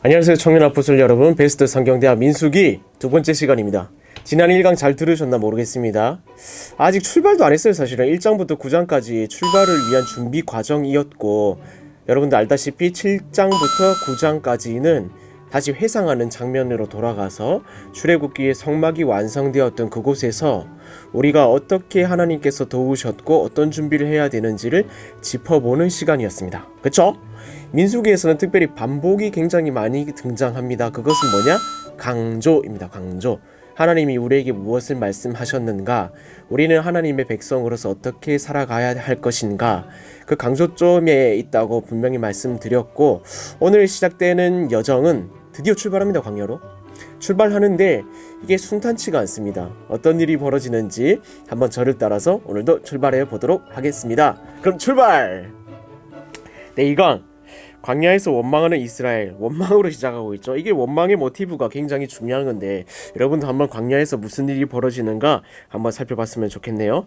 안녕하세요 청년아포솔 여러분, 베스트 성경대학 민수기 두 번째 시간입니다. 지난 1강 잘 들으셨나 모르겠습니다. 아직 출발도 안 했어요. 사실은 1장부터 9장까지 출발을 위한 준비 과정이었고, 여러분들 알다시피 7장부터 9장까지는 다시 회상하는 장면으로 돌아가서 출애굽기의 성막이 완성되었던 그곳에서 우리가 어떻게 하나님께서 도우셨고 어떤 준비를 해야 되는지를 짚어보는 시간이었습니다. 그쵸? 민수기에서는 특별히 반복이 굉장히 많이 등장합니다. 그것은 뭐냐? 강조입니다. 강조. 하나님이 우리에게 무엇을 말씀하셨는가? 우리는 하나님의 백성으로서 어떻게 살아가야 할 것인가? 그 강조점에 있다고 분명히 말씀드렸고, 오늘 시작되는 여정은 드디어 출발합니다. 광야로 출발하는데 이게 순탄치가 않습니다. 어떤 일이 벌어지는지 한번 저를 따라서 오늘도 출발해 보도록 하겠습니다. 그럼 출발! 네, 이강 광야에서 원망하는 이스라엘, 원망으로 시작하고 있죠. 이게 원망의 모티브가 굉장히 중요한 건데, 여러분도 한번 광야에서 무슨 일이 벌어지는가 한번 살펴봤으면 좋겠네요.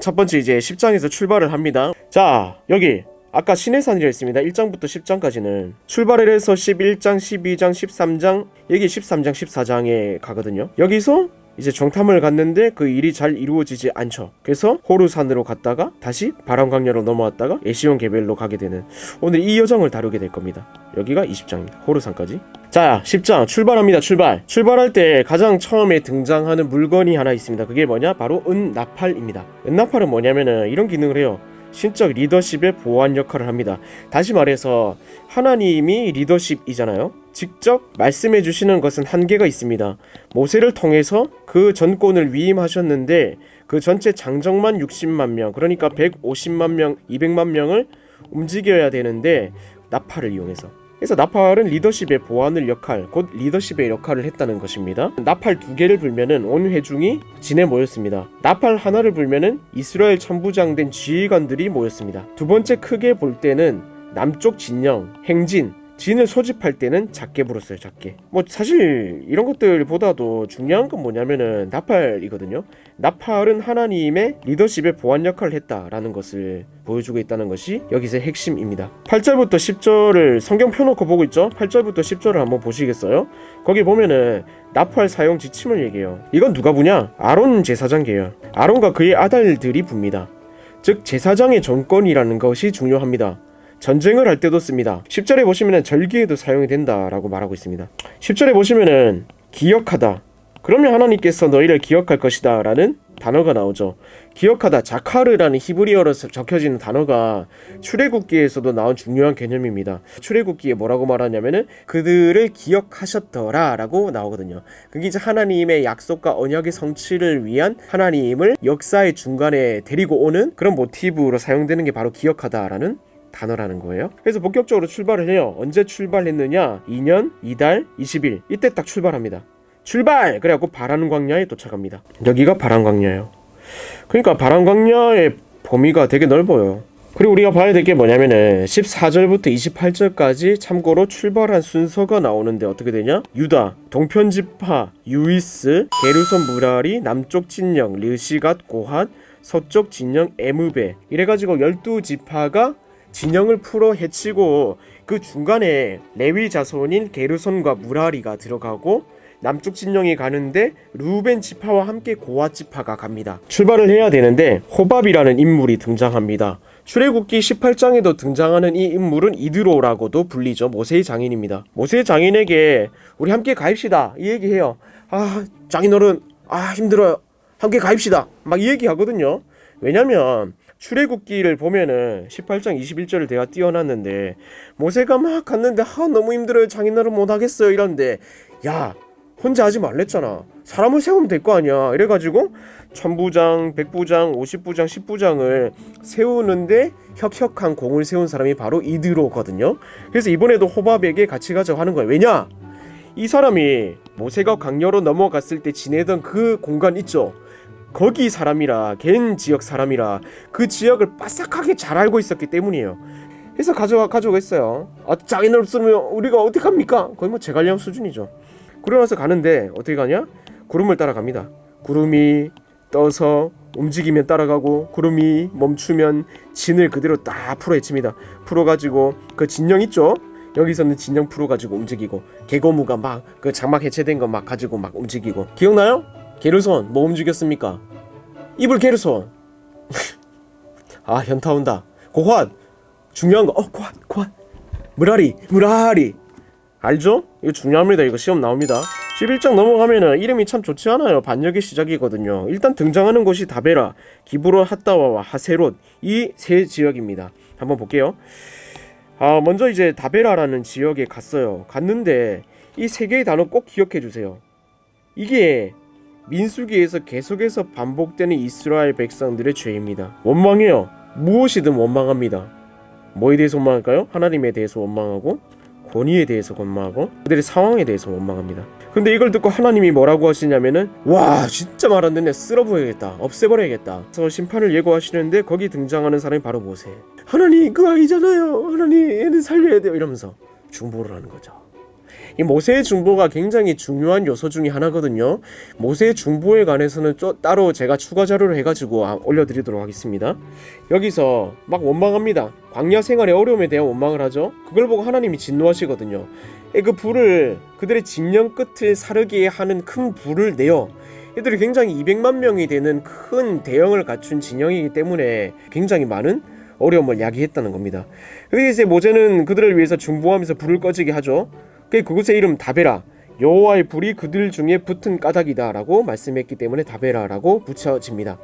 첫 번째, 이제 10장에서 출발을 합니다. 자, 여기 아까 시내산이라 했습니다. 1장부터 10장까지는 출발을 해서 11장, 12장, 13장, 여기 13장, 14장에 가거든요. 여기서 이제 정탐을 갔는데 그 일이 잘 이루어지지 않죠. 그래서 호르산으로 갔다가 다시 바람광야로 넘어왔다가 에시온 게벨로 가게 되는, 오늘 이 여정을 다루게 될 겁니다. 여기가 20장입니다. 호르산까지. 자, 10장 출발합니다. 출발할 때 가장 처음에 등장하는 물건이 하나 있습니다. 그게 뭐냐? 바로 은나팔입니다. 은나팔은 뭐냐면은 이런 기능을 해요. 신적 리더십의 보완 역할을 합니다. 다시 말해서 하나님이 리더십이잖아요. 직접 말씀해 주시는 것은 한계가 있습니다. 모세를 통해서 그 전권을 위임하셨는데 그 전체 장정만 60만 명, 그러니까 150만 명, 200만 명을 움직여야 되는데 나팔을 이용해서. 그래서 나팔은 리더십의 보완을 역할, 곧 리더십의 역할을 했다는 것입니다. 나팔 2개를 불면은 온 회중이 진에 모였습니다. 나팔 하나를 불면은 이스라엘 천부장된 지휘관들이 모였습니다. 두 번째 크게 볼 때는 남쪽 진영, 행진, 진을 소집할 때는 작게 불었어요. 작게. 뭐 사실 이런 것들보다도 중요한 건 뭐냐면은 나팔이거든요. 나팔은 하나님의 리더십의 보완 역할을 했다라는 것을 보여주고 있다는 것이 여기서 핵심입니다. 8절부터 10절을 성경 펴놓고 보고 있죠. 8절부터 10절을 한번 보시겠어요? 거기 보면은 나팔 사용 지침을 얘기해요. 이건 누가 부냐? 아론 제사장 계열. 아론과 그의 아들들이 붑니다. 즉 제사장의 정권이라는 것이 중요합니다. 전쟁을 할 때도 씁니다. 10절에 보시면은 절기에도 사용이 된다라고 말하고 있습니다. 10절에 보시면은 기억하다. 그러면 하나님께서 너희를 기억할 것이다 라는 단어가 나오죠. 기억하다, 자카르라는 히브리어로 적혀지는 단어가 출애굽기에서도 나온 중요한 개념입니다. 출애굽기에 뭐라고 말하냐면은 그들을 기억하셨더라 라고 나오거든요. 그게 이제 하나님의 약속과 언약의 성취를 위한 하나님을 역사의 중간에 데리고 오는 그런 모티브로 사용되는 게 바로 기억하다라는 단어라는 거예요. 그래서 본격적으로 출발을 해요. 언제 출발했느냐? 2년 2달 20일 이때 딱 출발합니다. 출발! 그래갖고 바람광야에 도착합니다. 여기가 바람광야예요. 그러니까 바람광야의 범위가 되게 넓어요. 그리고 우리가 봐야 될 게 뭐냐면은 14절부터 28절까지 참고로 출발한 순서가 나오는데 어떻게 되냐? 유다, 동편지파, 유이스, 게르손 무라리, 남쪽 진영, 르시갓 고핫, 서쪽 진영 에무베, 이래가지고 12지파가 진영을 풀어 헤치고 그 중간에 레위 자손인 게르손과 무라리가 들어가고 남쪽 진영이 가는데 루벤 지파와 함께 고핫 지파가 갑니다. 출발을 해야 되는데 호밥이라는 인물이 등장합니다. 출애굽기 18장에도 등장하는 이 인물은 이드로라고도 불리죠. 모세의 장인입니다. 모세의 장인에게 우리 함께 가입시다 이 얘기해요. 장인어른 힘들어요. 함께 가입시다 막 이 얘기하거든요. 왜냐면 출애굽기를 보면은 18장 21절을 내가 띄워놨는데 모세가 막 갔는데 너무 힘들어요. 장인어른 못하겠어요 이러는데, 야 혼자 하지 말랬잖아. 사람을 세우면 될 거 아니야. 이래가지고 천부장, 백부장, 50부장, 10부장을 세우는데 혁혁한 공을 세운 사람이 바로 이드로거든요. 그래서 이번에도 호밥에게 같이 가자고 하는 거예요. 왜냐? 이 사람이 모세가 광야로 넘어갔을 때 지내던 그 공간 있죠. 거기 사람이라, 겐 지역 사람이라 그 지역을 빠삭하게 잘 알고 있었기 때문이에요. 그래서 가져가겠어요. 장인어른 없으면 우리가 어떻게 합니까? 거의 뭐 제갈량 수준이죠. 그러면서 가는데 어떻게 가냐? 구름을 따라갑니다. 구름이 떠서 움직이면 따라가고 구름이 멈추면 진을 그대로 딱 풀어헤칩니다. 풀어가지고 그 진영 있죠? 여기서는 진영 풀어가지고 움직이고 개고무가 막 그 장막 해체된 거 막 가지고 막 움직이고 기억나요? 게르손 뭐 움직였습니까? 이불 게르손. 아 현타 온다. 고환 중요한 거 고환 무라리 알죠? 이거 중요합니다. 이거 시험 나옵니다. 11장 넘어가면은 이름이 참 좋지 않아요. 반역의 시작이거든요. 일단 등장하는 곳이 다베라, 기브로 핫다와와 하세롯 이 세 지역입니다. 한번 볼게요. 먼저 이제 다베라라는 지역에 갔는데 이 세 개의 단어 꼭 기억해 주세요. 이게 민수기에서 계속해서 반복되는 이스라엘 백성들의 죄입니다. 원망해요. 무엇이든 원망합니다. 뭐에 대해서 원망할까요? 하나님에 대해서 원망하고 권위에 대해서 원망하고 그들의 상황에 대해서 원망합니다. 근데 이걸 듣고 하나님이 뭐라고 하시냐면은 와 진짜 말 안 듣네, 쓸어버려야겠다, 없애버려야겠다. 그래서 심판을 예고하시는데 거기 등장하는 사람이 바로 모세. 하나님 그 아이잖아요, 하나님 얘는 살려야 돼요 이러면서 중보를 하는 거죠. 이 모세의 중보가 굉장히 중요한 요소 중에 하나거든요. 모세의 중보에 관해서는 따로 제가 추가 자료를 해가지고 올려드리도록 하겠습니다. 여기서 막 원망합니다. 광야 생활의 어려움에 대한 원망을 하죠. 그걸 보고 하나님이 진노하시거든요. 그 불을 그들의 진영 끝을 사르게 하는 큰 불을 내요. 이들이 굉장히 200만 명이 되는 큰 대형을 갖춘 진영이기 때문에 굉장히 많은 어려움을 야기했다는 겁니다. 그래서 이제 모세는 그들을 위해서 중보하면서 불을 꺼지게 하죠. 그곳의 이름 다베라, 여호와의 불이 그들 중에 붙은 까닭이다 라고 말씀했기 때문에 다베라라고 붙여집니다.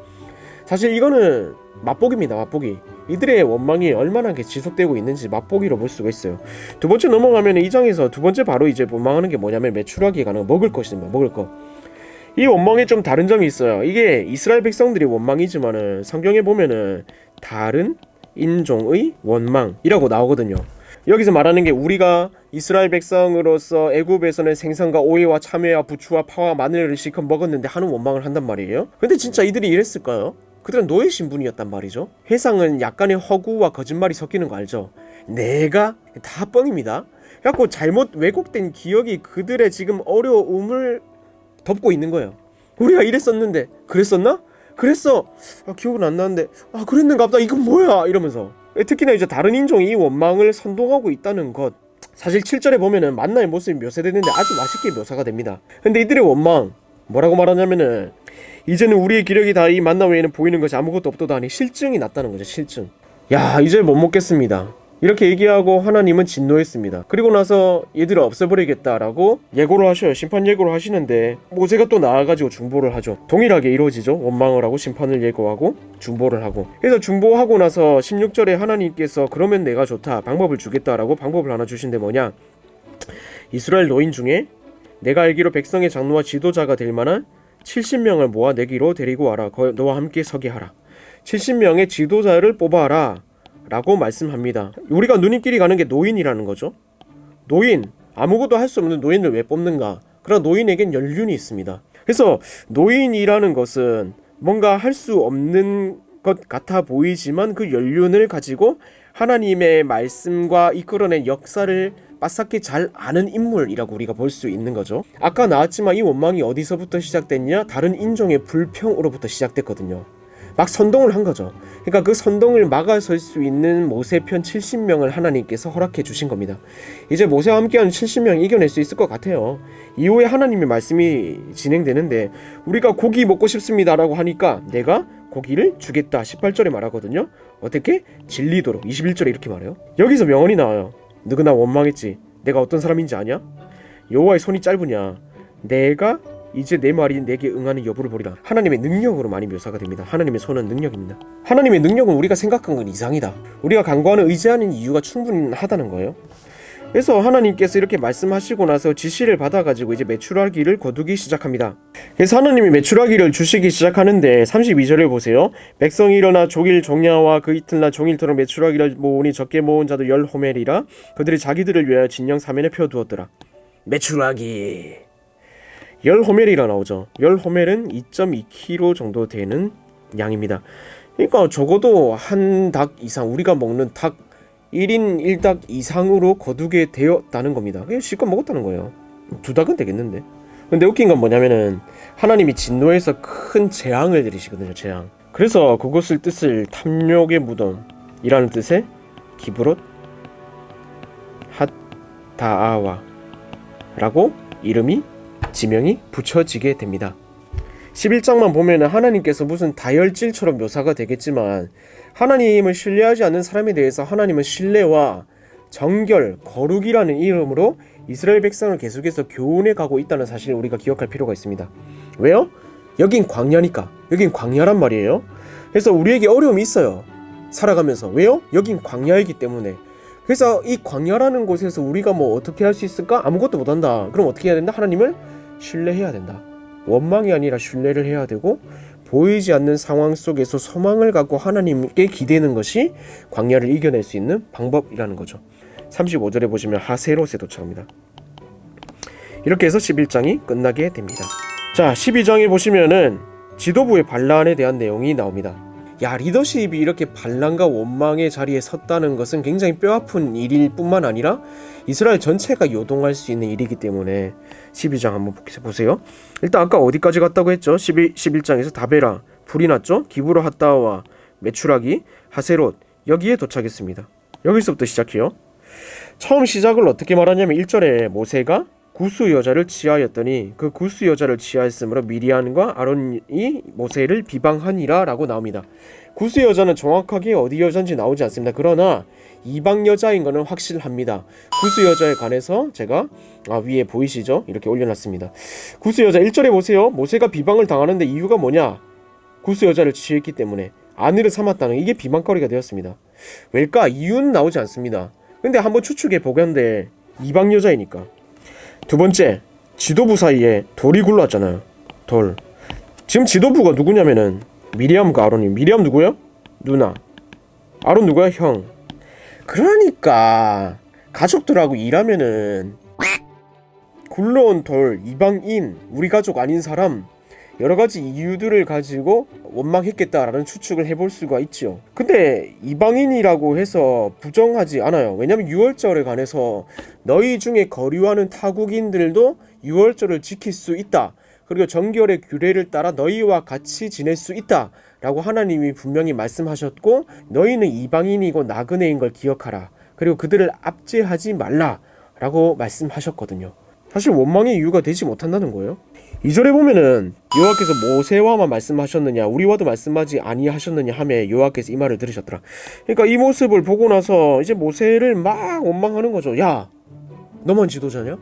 사실 이거는 맛보기입니다. 맛보기. 이들의 원망이 얼마나 지속되고 있는지 맛보기로 볼 수가 있어요. 두 번째 넘어가면 이 장에서 두 번째 바로 이제 원망하는 게 뭐냐면 메추라기에 관한 먹을 것입니다. 먹을 것. 이 원망에 좀 다른 점이 있어요. 이게 이스라엘 백성들이 원망이지만은 성경에 보면은 다른 인종의 원망이라고 나오거든요. 여기서 말하는 게 우리가 이스라엘 백성으로서 애굽에서는 생선과 오이와 참외와 부추와 파와 마늘을 실컷 먹었는데 하는 원망을 한단 말이에요. 근데 진짜 이들이 이랬을까요? 그들은 노예 신분이었단 말이죠. 회상은 약간의 허구와 거짓말이 섞이는 거 알죠? 내가 다 뻥입니다. 그래갖고 잘못 왜곡된 기억이 그들의 지금 어려움을 덮고 있는 거예요. 우리가 이랬었는데 그랬었나? 그랬어. 기억은 안 나는데 그랬는가 보다. 이건 뭐야? 이러면서 특히나 이제 다른 인종이 이 원망을 선동하고 있다는 것. 사실 7절에 보면은 만나의 모습이 묘사되는데 아주 맛있게 묘사가 됩니다. 근데 이들의 원망 뭐라고 말하냐면은 이제는 우리의 기력이 다 이 만나 외에는 보이는 것이 아무것도 없도다니 실증이 났다는 거죠. 실증. 야 이제 못 먹겠습니다. 이렇게 얘기하고 하나님은 진노했습니다. 그리고 나서 얘들을 없애버리겠다라고 예고를 하셔요. 심판 예고를 하시는데 모세가 또 나와가지고 중보를 하죠. 동일하게 이루어지죠. 원망을 하고 심판을 예고하고 중보를 하고. 그래서 중보하고 나서 16절에 하나님께서 그러면 내가 좋다, 방법을 주겠다라고 방법을 하나 주신데 뭐냐, 이스라엘 노인 중에 내가 알기로 백성의 장로와 지도자가 될 만한 70명을 모아내기로 데리고 와라. 너와 함께 서게 하라. 70명의 지도자를 뽑아라 라고 말씀합니다. 우리가 누님끼리 가는 게 노인이라는 거죠. 노인, 아무것도 할 수 없는 노인을 왜 뽑는가? 그러나 노인에겐 연륜이 있습니다. 그래서 노인이라는 것은 뭔가 할 수 없는 것 같아 보이지만 그 연륜을 가지고 하나님의 말씀과 이끌어낸 역사를 빠삭히 잘 아는 인물이라고 우리가 볼 수 있는 거죠. 아까 나왔지만 이 원망이 어디서부터 시작됐냐? 다른 인종의 불평으로부터 시작됐거든요. 막 선동을 한 거죠. 그러니까 그 선동을 막아설 수 있는 모세편 70명을 하나님께서 허락해 주신 겁니다. 이제 모세와 함께하는 70명 이겨낼 수 있을 것 같아요. 이후에 하나님의 말씀이 진행되는데 우리가 고기 먹고 싶습니다 라고 하니까 내가 고기를 주겠다 18절에 말하거든요. 어떻게? 진리도록 21절에 이렇게 말해요. 여기서 명언이 나와요. 너가 나 원망했지? 내가 어떤 사람인지 아냐? 여호와의 손이 짧으냐? 내가 이제 내 말이 내게 응하는 여부를 보리라. 하나님의 능력으로 많이 묘사가 됩니다. 하나님의 손은 능력입니다. 하나님의 능력은 우리가 생각한 건 이상이다. 우리가 간구하는 의지하는 이유가 충분하다는 거예요. 그래서 하나님께서 이렇게 말씀하시고 나서 지시를 받아가지고 이제 메추라기를 거두기 시작합니다. 그래서 하나님이 메추라기를 주시기 시작하는데 32절을 보세요. 백성이 일어나 종일 종야와 그 이튿날 종일토록 메추라기를 모으니 적게 모은 자도 10호멜이라 그들이 자기들을 위하여 진영 사면에 펴두었더라. 메추라기 10호멜이라 나오죠. 10호멜은 2.2kg 정도 되는 양입니다. 그러니까 적어도 한 닭 이상, 우리가 먹는 닭 1인 1닭 이상으로 거두게 되었다는 겁니다. 그냥 실컷 먹었다는 거예요. 2닭은 되겠는데. 근데 웃긴 건 뭐냐면은 하나님이 진노해서 큰 재앙을 내리시거든요. 재앙. 그래서 그것을 뜻을 탐욕의 무덤이라는 뜻의 기브롯 다아와 라고 이름이 지명이 붙여지게 됩니다. 11장만 보면은 하나님께서 무슨 다혈질처럼 묘사가 되겠지만 하나님을 신뢰하지 않는 사람에 대해서 하나님은 신뢰와 정결, 거룩이라는 이름으로 이스라엘 백성을 계속해서 교훈해 가고 있다는 사실을 우리가 기억할 필요가 있습니다. 왜요? 여긴 광야니까. 여긴 광야란 말이에요. 그래서 우리에게 어려움이 있어요. 살아가면서. 왜요? 여긴 광야이기 때문에. 그래서 이 광야라는 곳에서 우리가 뭐 어떻게 할 수 있을까? 아무것도 못한다. 그럼 어떻게 해야 된다? 하나님을 신뢰해야 된다. 원망이 아니라 신뢰를 해야 되고 보이지 않는 상황 속에서 소망을 갖고 하나님께 기대는 것이 광야를 이겨낼 수 있는 방법이라는 거죠. 35절에 보시면 하세롯에 도착합니다. 이렇게 해서 11장이 끝나게 됩니다. 자, 12장에 보시면은 지도부의 반란에 대한 내용이 나옵니다. 야, 리더십이 이렇게 반란과 원망의 자리에 섰다는 것은 굉장히 뼈아픈 일일 뿐만 아니라 이스라엘 전체가 요동할 수 있는 일이기 때문에 12장 한번 보세요. 일단 아까 어디까지 갔다고 했죠? 11장에서 다베라, 불이 났죠? 기브로 핫다와 메추라기, 하세롯 여기에 도착했습니다. 여기서부터 시작해요. 처음 시작을 어떻게 말하냐면 1절에 모세가 구스 여자를 취하였더니 그 구스 여자를 취하였으므로 미리암과 아론이 모세를 비방하니라 라고 나옵니다. 구스 여자는 정확하게 어디 여자인지 나오지 않습니다. 그러나 이방 여자인 것은 확실합니다. 구스 여자에 관해서 제가 위에 보이시죠? 이렇게 올려놨습니다. 구스 여자 1절에 보세요. 모세가 비방을 당하는데 이유가 뭐냐? 구스 여자를 취했기 때문에 아내를 삼았다는 이게 비방거리가 되었습니다. 왜일까? 이유는 나오지 않습니다. 근데 한번 추측해 보건대 이방 여자이니까. 두 번째, 지도부 사이에 돌이 굴러왔잖아요. 돌. 지금 지도부가 누구냐면은 미리암과 아론이. 미리암 누구요? 누나. 아론 누구야? 형. 그러니까 가족들하고 일하면은 굴러온 돌, 이방인, 우리 가족 아닌 사람 여러가지 이유들을 가지고 원망했겠다라는 추측을 해볼 수가 있죠. 근데 이방인이라고 해서 부정하지 않아요. 왜냐면 유월절에 관해서 너희 중에 거류하는 타국인들도 유월절을 지킬 수 있다. 그리고 정결의 규례를 따라 너희와 같이 지낼 수 있다 라고 하나님이 분명히 말씀하셨고 너희는 이방인이고 나그네인 걸 기억하라. 그리고 그들을 압제하지 말라 라고 말씀하셨거든요. 사실 원망의 이유가 되지 못한다는 거예요. 2절에 보면은 여호와께서 모세와만 말씀하셨느냐 우리와도 말씀하지 아니하셨느냐 하며 여호와께서 이 말을 들으셨더라. 그러니까 이 모습을 보고 나서 이제 모세를 막 원망하는 거죠. 야, 너만 지도자냐?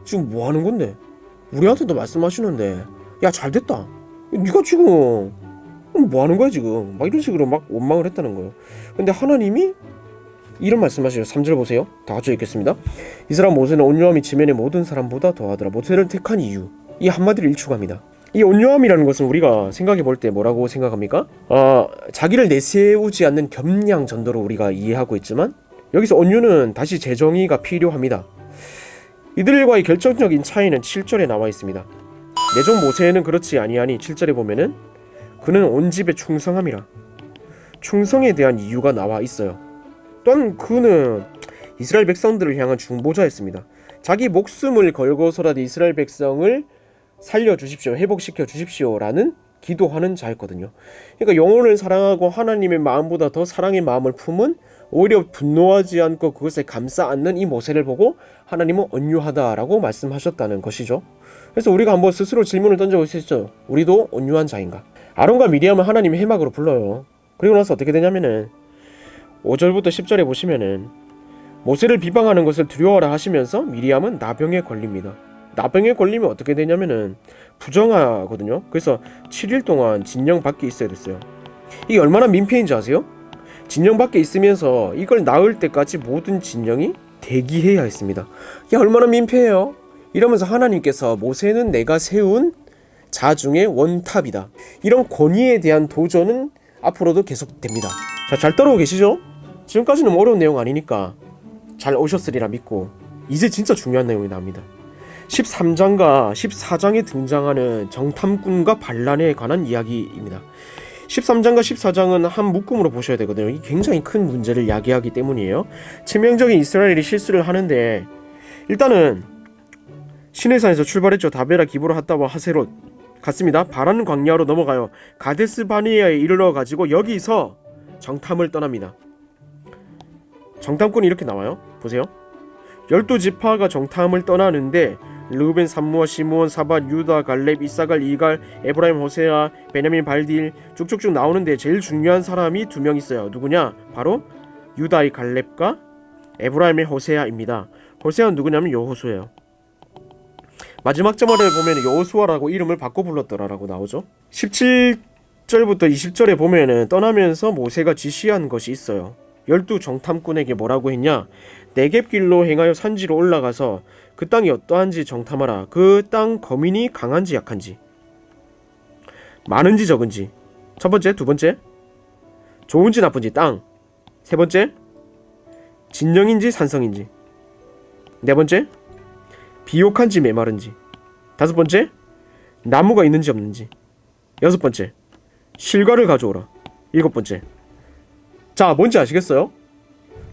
지금 뭐 하는 건데? 우리한테도 말씀하시는데 야, 잘됐다. 네가 지금 뭐 하는 거야 지금? 막 이런 식으로 막 원망을 했다는 거예요. 근데 하나님이 이런 말씀하시죠. 3절 보세요. 다 같이 읽겠습니다. 이 사람 모세는 온유함이 지면의 모든 사람보다 더하더라. 모세를 택한 이유, 이 한마디를 일축합니다. 이 온유함이라는 것은 우리가 생각해 볼 때 뭐라고 생각합니까? 자기를 내세우지 않는 겸양 정도로 우리가 이해하고 있지만 여기서 온유는 다시 재정의가 필요합니다. 이들과의 결정적인 차이는 7절에 나와 있습니다. 내종 모세는 그렇지 아니하니 7절에 보면은 그는 온 집에 충성함이라. 충성에 대한 이유가 나와 있어요. 또한 그는 이스라엘 백성들을 향한 중보자였습니다. 자기 목숨을 걸고서라도 이스라엘 백성을 살려주십시오, 회복시켜 주십시오라는 기도하는 자였거든요. 그러니까 영혼을 사랑하고 하나님의 마음보다 더 사랑의 마음을 품은 오히려 분노하지 않고 그것에 감싸 안는 이 모세를 보고 하나님은 온유하다라고 말씀하셨다는 것이죠. 그래서 우리가 한번 스스로 질문을 던져볼 수 있죠. 우리도 온유한 자인가? 아론과 미리암은 하나님의 해막으로 불러요. 그리고 나서 어떻게 되냐면은 5절부터 10절에 보시면은 모세를 비방하는 것을 두려워라 하시면서 미리암은 나병에 걸립니다. 나병에 걸리면 어떻게 되냐면은 부정하거든요. 그래서 7일 동안 진영 밖에 있어야 됐어요. 이게 얼마나 민폐인지 아세요? 진영 밖에 있으면서 이걸 나을 때까지 모든 진영이 대기해야 했습니다. 야, 얼마나 민폐예요? 이러면서 하나님께서 모세는 내가 세운 자 중에 원탑이다. 이런 권위에 대한 도전은 앞으로도 계속됩니다. 자, 잘 따라오고 계시죠? 지금까지는 어려운 내용 아니니까 잘 오셨으리라 믿고 이제 진짜 중요한 내용이 나옵니다. 13장과 14장에 등장하는 정탐꾼과 반란에 관한 이야기입니다. 13장과 14장은 한 묶음으로 보셔야 되거든요. 이게 굉장히 큰 문제를 야기하기 때문이에요. 치명적인 이스라엘이 실수를 하는데 일단은 시내산에서 출발했죠. 다베라, 기브로, 핫다와 하세롯 갔습니다. 바란 광야로 넘어가요. 가데스 바네아에 이르러 가지고 여기서 정탐을 떠납니다. 정탐꾼이 이렇게 나와요. 보세요. 12지파가 정탐을 떠나는데 르우벤, 삼무와 시므온, 사밧, 유다, 갈렙, 이사갈, 이갈, 에브라임, 호세아, 베냐민, 발딜 쭉쭉쭉 나오는데 제일 중요한 사람이 2명 있어요. 누구냐? 바로 유다의 갈렙과 에브라임의 호세아입니다. 호세아는 누구냐면 여호수아예요. 마지막 절에 보면 여호수아라고 이름을 바꿔 불렀더라라고 나오죠. 17절부터 20절에 보면은 떠나면서 모세가 지시한 것이 있어요. 12 정탐꾼에게 뭐라고 했냐? 네겝길로 행하여 산지로 올라가서 그 땅이 어떠한지 정탐하라. 그 땅 거민이 강한지 약한지, 많은지 적은지, 첫 번째, 두 번째, 좋은지 나쁜지 땅, 세 번째, 진영인지 산성인지, 네 번째, 비옥한지 메마른지, 다섯 번째, 나무가 있는지 없는지, 여섯 번째, 실과를 가져오라. 일곱 번째. 자, 뭔지 아시겠어요?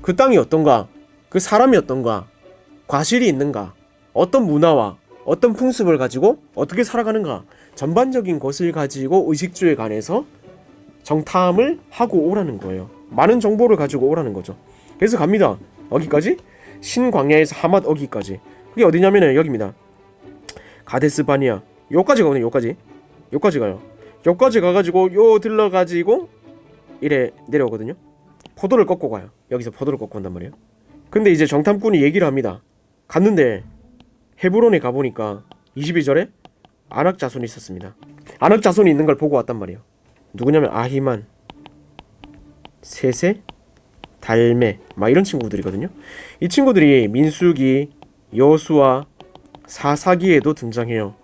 그 땅이 어떤가, 그 사람이 어떤가, 과실이 있는가, 어떤 문화와 어떤 풍습을 가지고 어떻게 살아가는가, 전반적인 것을 가지고 의식주에 관해서 정탐을 하고 오라는 거예요. 많은 정보를 가지고 오라는 거죠. 그래서 갑니다. 어기까지? 신광야에서 하맛 어기까지. 그게 어디냐면은 여기입니다. 가데스 바니아. 요까지 가거든요. 요까지 가요. 요까지 가가지고 요 들러가지고 이래 내려오거든요. 포도를 꺾고 가요. 여기서 포도를 꺾고 온단 말이에요. 근데 이제 정탐꾼이 얘기를 합니다. 갔는데 헤브론에 가보니까 22절에 아낙 자손이 있었습니다. 아낙 자손이 있는 걸 보고 왔단 말이에요. 누구냐면 아히만, 세세, 달메 막 이런 친구들이거든요. 이 친구들이 민수기, 여수와 사사기에도 등장해요.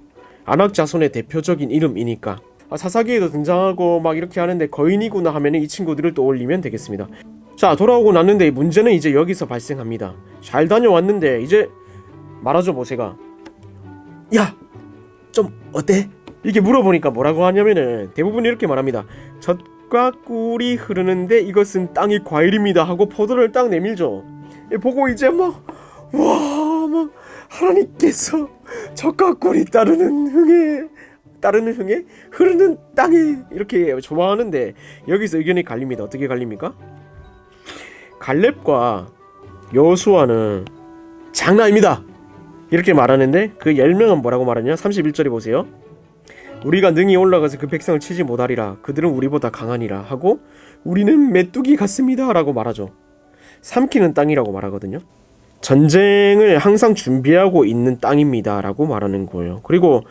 아낙 자손의 대표적인 이름이니까. 사사기에도 등장하고 막 이렇게 하는데 거인이구나 하면 이 친구들을 떠올리면 되겠습니다. 자, 돌아오고 났는데 문제는 이제 여기서 발생합니다. 잘 다녀왔는데 이제 말하죠. 모세가 야, 좀 어때? 이렇게 물어보니까 뭐라고 하냐면은 대부분 이렇게 말합니다. 젖과 꿀이 흐르는데 이것은 땅의 과일입니다 하고 포도를 딱 내밀죠. 보고 이제 막 하나님께서 젖과 꿀이 따르는 흥에 흐르는 땅에 이렇게 좋아하는데 여기서 의견이 갈립니다. 어떻게 갈립니까? 갈렙과 여호수아는 장난 아닙니다 이렇게 말하는데 그 10명은 뭐라고 말하냐? 31절에 보세요. 우리가 능히 올라가서 그 백성을 치지 못하리라. 그들은 우리보다 강하니라 하고 우리는 메뚜기 같습니다 라고 말하죠. 삼키는 땅이라고 말하거든요. 전쟁을 항상 준비하고 있는 땅입니다 라고 말하는 거예요. 그리고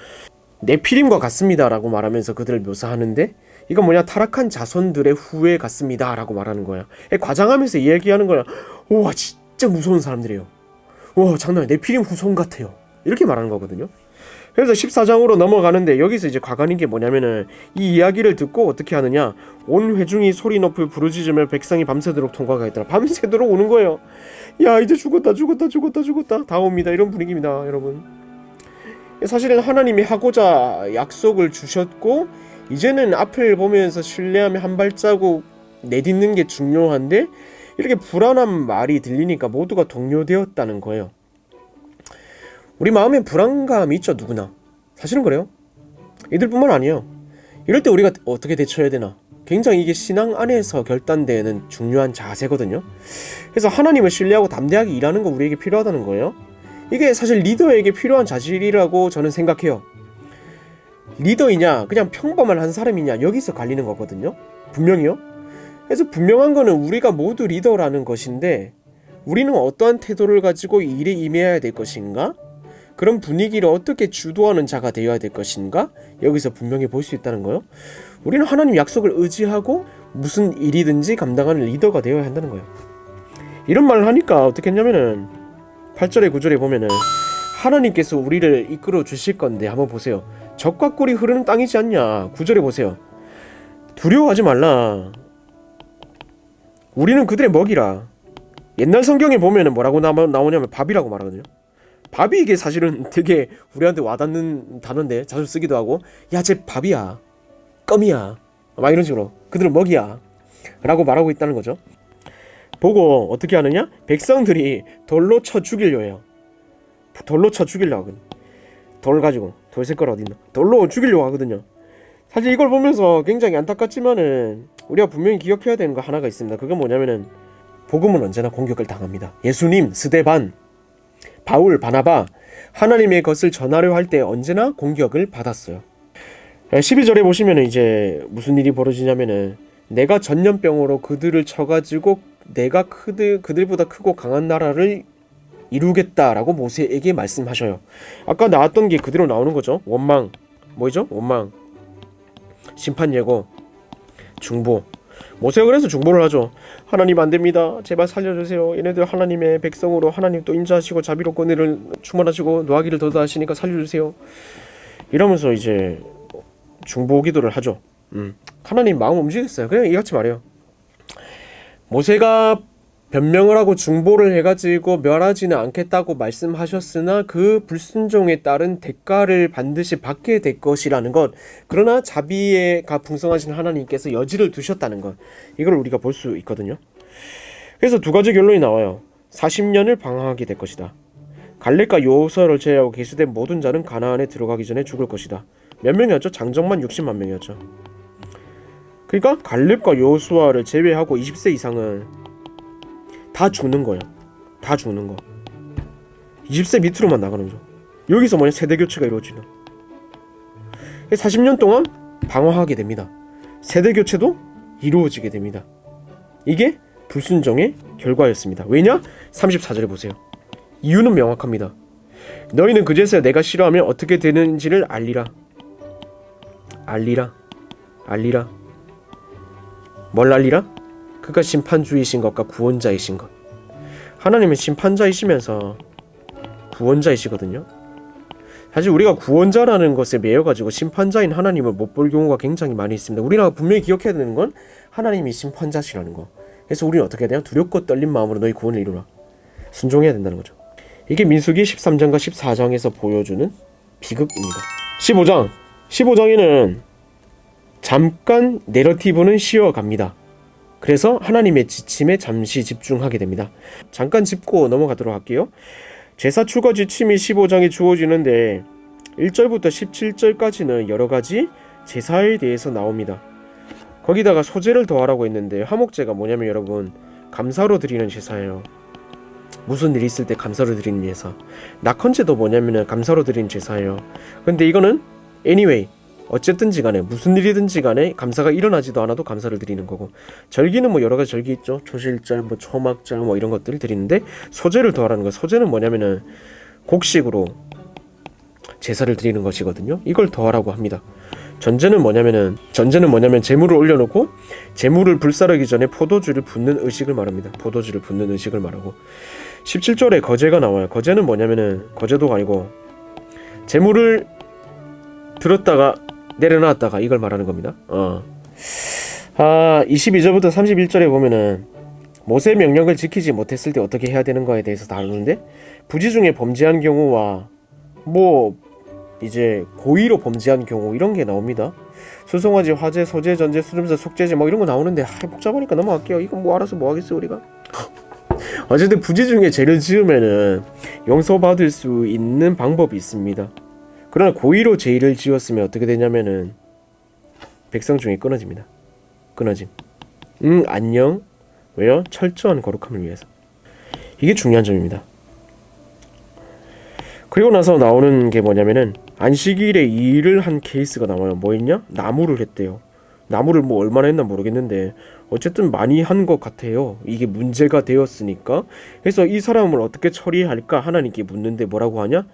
네피림과 같습니다 라고 말하면서 그들을 묘사하는데 이건 뭐냐? 타락한 자손들의 후예 같습니다 라고 말하는 거야. 과장하면서 이야기하는 거야. 와, 진짜 무서운 사람들이에요. 와, 장난 아니야. 네피림 후손 같아요 이렇게 말하는 거거든요. 그래서 14장으로 넘어가는데 여기서 이제 과관인 게 뭐냐면은 이 이야기를 듣고 어떻게 하느냐? 온 회중이 소리 높이 부르짖으며 백성이 밤새도록 통과가 있더라. 밤새도록 오는 거예요. 야, 이제 죽었다 다 옵니다. 이런 분위기입니다 여러분. 사실은 하나님이 하고자 약속을 주셨고 이제는 앞을 보면서 신뢰하며 한 발자국 내딛는 게 중요한데 이렇게 불안한 말이 들리니까 모두가 동요되었다는 거예요. 우리 마음에 불안감이 있죠. 누구나. 사실은 그래요. 이들뿐만 아니에요. 이럴 때 우리가 어떻게 대처해야 되나? 굉장히 이게 신앙 안에서 결단되는 중요한 자세거든요. 그래서 하나님을 신뢰하고 담대하게 일하는 거 우리에게 필요하다는 거예요. 이게 사실 리더에게 필요한 자질이라고 저는 생각해요. 리더이냐 그냥 평범한 한 사람이냐 여기서 갈리는 거거든요. 분명히요. 그래서 분명한 거는 우리가 모두 리더라는 것인데 우리는 어떠한 태도를 가지고 이 일에 임해야 될 것인가? 그런 분위기를 어떻게 주도하는 자가 되어야 될 것인가? 여기서 분명히 볼 수 있다는 거예요. 우리는 하나님 약속을 의지하고 무슨 일이든지 감당하는 리더가 되어야 한다는 거예요. 이런 말을 하니까 어떻게 했냐면은 8절에 9절에 보면은 하나님께서 우리를 이끌어 주실 건데 한번 보세요. 젖과 꿀이 흐르는 땅이지 않냐. 9절에 보세요. 두려워하지 말라. 우리는 그들의 먹이라. 옛날 성경에 보면은 뭐라고 나오냐면 밥이라고 말하거든요. 밥이 이게 사실은 되게 우리한테 와닿는 단어인데 자주 쓰기도 하고 야, 쟤 밥이야, 껌이야 막 이런 식으로 그들은 먹이야 라고 말하고 있다는 거죠. 보고 어떻게 하느냐? 백성들이 돌로 쳐 죽이려 해요. 돌로 쳐 죽이려 하거든. 돌 가지고 돌 색깔 어딨나? 돌로 죽이려고 하거든요. 사실 이걸 보면서 굉장히 안타깝지만은 우리가 분명히 기억해야 되는 거 하나가 있습니다. 그건 뭐냐면은 복음은 언제나 공격을 당합니다. 예수님, 스데반 바울, 바나바 하나님의 것을 전하려 할 때 언제나 공격을 받았어요. 12절에 보시면은 이제 무슨 일이 벌어지냐면은 내가 전염병으로 그들을 쳐가지고 내가 그들보다 크고 강한 나라를 이루겠다라고 모세에게 말씀하셔요. 아까 나왔던 게 그대로 나오는 거죠. 원망, 뭐죠? 원망, 심판 예고, 중보. 모세가 그래서 중보를 하죠. 하나님 안 됩니다. 제발 살려주세요. 얘네들 하나님의 백성으로 하나님 또 인자하시고 자비롭고 은혜를 충만하시고 노하기를 더하시니까 살려주세요. 이러면서 이제 중보 기도를 하죠. 하나님 마음 움직였어요. 그냥 이같이 말해요. 모세가 변명을 하고 중보를 해가지고 멸하지는 않겠다고 말씀하셨으나 그 불순종에 따른 대가를 반드시 받게 될 것이라는 것, 그러나 자비가 풍성하신 하나님께서 여지를 두셨다는 것, 이걸 우리가 볼 수 있거든요. 그래서 두 가지 결론이 나와요. 40년을 방황하게 될 것이다. 갈렙과 여호수아를 제외하고 계수된 모든 자는 가나안에 들어가기 전에 죽을 것이다. 몇 명이었죠? 장정만 60만 명이었죠. 그러니까 갈렙과 여호수아를 제외하고 20세 이상은 다 죽는 거예요. 다 죽는 거. 20세 밑으로만 나가는 거죠. 여기서 뭐냐? 세대 교체가 이루어지는. 40년 동안 방황하게 됩니다. 세대 교체도 이루어지게 됩니다. 이게 불순종의 결과였습니다. 왜냐? 34절에 보세요. 이유는 명확합니다. 너희는 그제서야 내가 싫어하면 어떻게 되는지를 알리라. 알리라. 알리라. 뭘 알리라? 그가 심판주이신 것과 구원자이신 것. 하나님은 심판자이시면서 구원자이시거든요. 사실 우리가 구원자라는 것에 매여가지고 심판자인 하나님을 못 볼 경우가 굉장히 많이 있습니다. 우리가 분명히 기억해야 되는 건 하나님이 심판자시라는 거. 그래서 우리는 어떻게 해야 되냐? 두렵고 떨린 마음으로 너희 구원을 이루라. 순종해야 된다는 거죠. 이게 민수기 13장과 14장에서 보여주는 비극입니다. 15장에는 잠깐 내러티브는 쉬어갑니다. 그래서 하나님의 지침에 잠시 집중하게 됩니다. 잠깐 짚고 넘어가도록 할게요. 제사 추가 지침이 15장에 주어지는데 1절부터 17절까지는 여러가지 제사에 대해서 나옵니다. 거기다가 소제를 더하라고 했는데 화목제가 뭐냐면 여러분, 감사로 드리는 제사예요. 무슨 일이 있을 때 감사로 드리는 제사. 낙헌제도 뭐냐면 감사로 드리는 제사예요. 근데 이거는 anyway, 어쨌든지 간에 무슨 일이든지 간에 감사가 일어나지도 않아도 감사를 드리는 거고, 절기는 뭐 여러 가지 절기 있죠. 초실절, 뭐 초막절, 뭐 이런 것들을 드리는데 소제를 더하라는 거. 소제는 뭐냐면은 곡식으로 제사를 드리는 것이거든요. 이걸 더하라고 합니다. 전제는 뭐냐면 제물을 올려놓고 제물을 불사르기 전에 포도주를 붓는 의식을 말합니다. 포도주를 붓는 의식을 말하고, 17절에 거제가 나와요. 거제는 뭐냐면은 거제도가 아니고 제물을 들었다가 내려놨다가 이걸 말하는 겁니다. 22절부터 31절에 보면은 모세 명령을 지키지 못했을 때 어떻게 해야 되는 거에 대해서 다루는데, 부지 중에 범죄한 경우와 뭐 이제 고의로 범죄한 경우 이런 게 나옵니다. 수송아지, 화재, 소재, 전제, 수름제, 속죄제 뭐 이런 거 나오는데 복잡하니까 넘어갈게요. 이건 뭐 알아서 뭐 하겠어요 우리가. 어쨌든 부지 중에 죄를 지으면은 용서받을 수 있는 방법이 있습니다. 그러나 고의로 죄를 지었으면 어떻게 되냐면은 백성 중에 끊어집니다. 끊어짐. 안녕. 왜요? 철저한 거룩함을 위해서. 이게 중요한 점입니다. 그리고 나서 나오는 게 뭐냐면은 안식일에 이 일을 한 케이스가 나와요. 뭐 했냐? 나무를 했대요. 나무를 뭐 얼마나 했나 모르겠는데 어쨌든 많이 한 것 같아요. 이게 문제가 되었으니까. 그래서 이 사람을 어떻게 처리할까 하나님께 묻는데 뭐라고 하냐?